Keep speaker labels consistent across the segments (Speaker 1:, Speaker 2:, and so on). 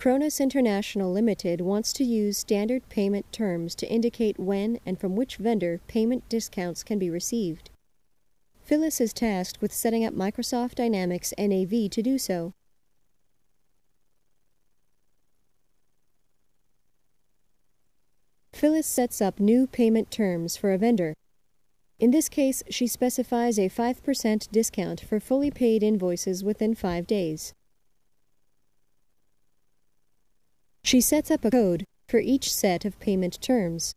Speaker 1: Cronus International Limited wants to use standard payment terms to indicate when and from which vendor payment discounts can be received. Phyllis is tasked with setting up Microsoft Dynamics NAV to do so. Phyllis sets up new payment terms for a vendor. In this case, she specifies a 5% discount for fully paid invoices within 5 days. She sets up a code for each set of payment terms.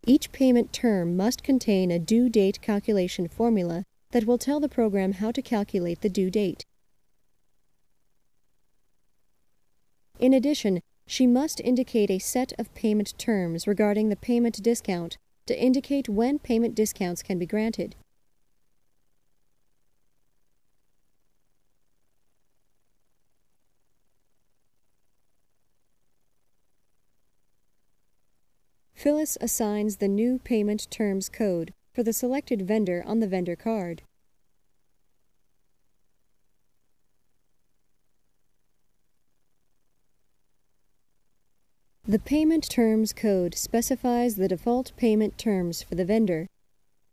Speaker 1: Each payment term must contain a due date calculation formula that will tell the program how to calculate the due date. In addition, she must indicate a set of payment terms regarding the payment discount to indicate when payment discounts can be granted. Phyllis assigns the new payment terms code for the selected vendor on the vendor card. The payment terms code specifies the default payment terms for the vendor.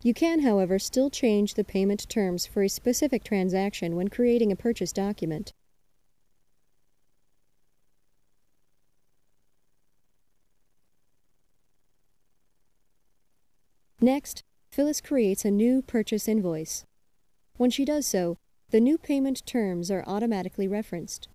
Speaker 1: You can, however, still change the payment terms for a specific transaction when creating a purchase document. Next, Phyllis creates a new purchase invoice. When she does so, the new payment terms are automatically referenced.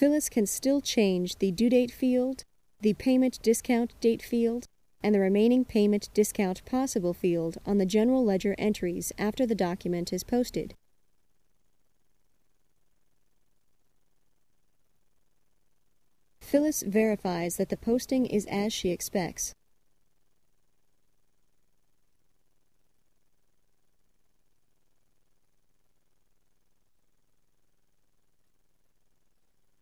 Speaker 1: Phyllis can still change the due date field, the payment discount date field, and the remaining payment discount possible field on the general ledger entries after the document is posted. Phyllis verifies that the posting is as she expects.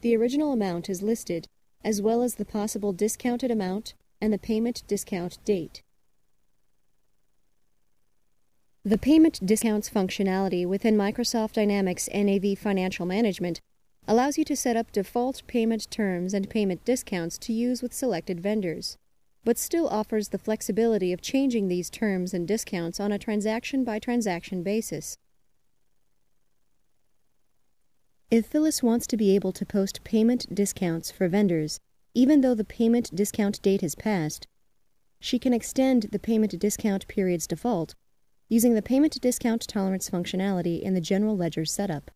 Speaker 1: The original amount is listed, as well as the possible discounted amount and the payment discount date. The Payment Discounts functionality within Microsoft Dynamics NAV Financial Management allows you to set up default payment terms and payment discounts to use with selected vendors, but still offers the flexibility of changing these terms and discounts on a transaction-by-transaction basis. If Phyllis wants to be able to post payment discounts for vendors, even though the payment discount date has passed, she can extend the payment discount period's default using the payment discount tolerance functionality in the general ledger setup.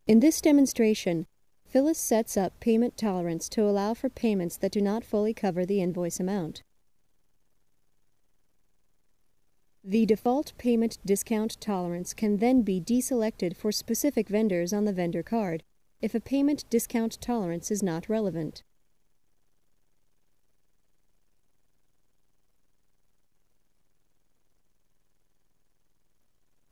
Speaker 1: In this demonstration, Phyllis sets up payment tolerance to allow for payments that do not fully cover the invoice amount. The default payment discount tolerance can then be deselected for specific vendors on the vendor card if a payment discount tolerance is not relevant.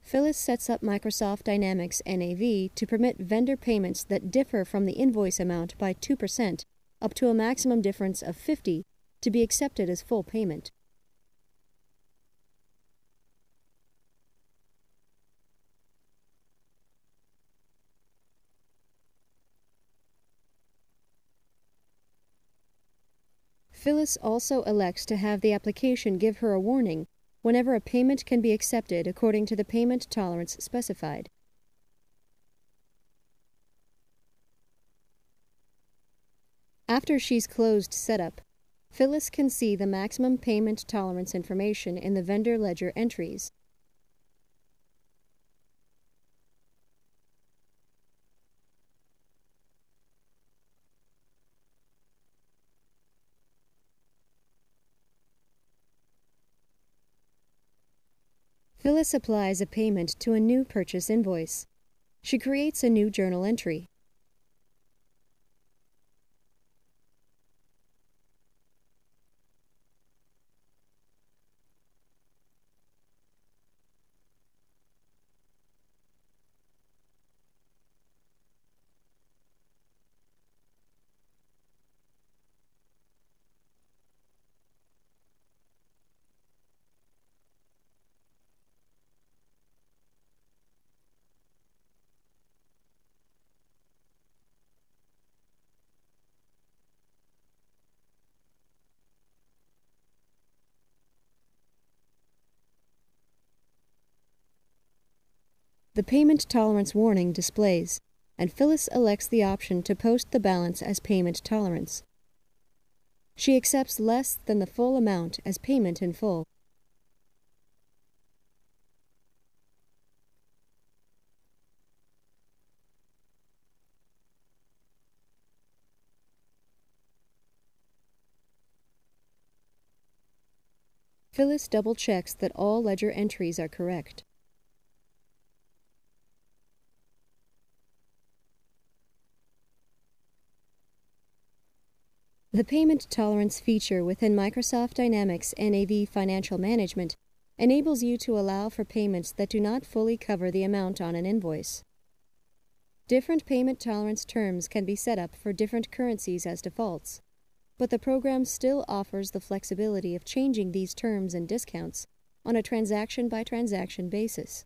Speaker 1: Phyllis sets up Microsoft Dynamics NAV to permit vendor payments that differ from the invoice amount by 2% up to a maximum difference of 50% to be accepted as full payment. Phyllis also elects to have the application give her a warning whenever a payment can be accepted according to the payment tolerance specified. After she's closed setup, Phyllis can see the maximum payment tolerance information in the vendor ledger entries. Phyllis applies a payment to a new purchase invoice. She creates a new journal entry. The payment tolerance warning displays, and Phyllis elects the option to post the balance as payment tolerance. She accepts less than the full amount as payment in full. Phyllis double-checks that all ledger entries are correct. The payment tolerance feature within Microsoft Dynamics NAV Financial Management enables you to allow for payments that do not fully cover the amount on an invoice. Different payment tolerance terms can be set up for different currencies as defaults, but the program still offers the flexibility of changing these terms and discounts on a transaction-by-transaction basis.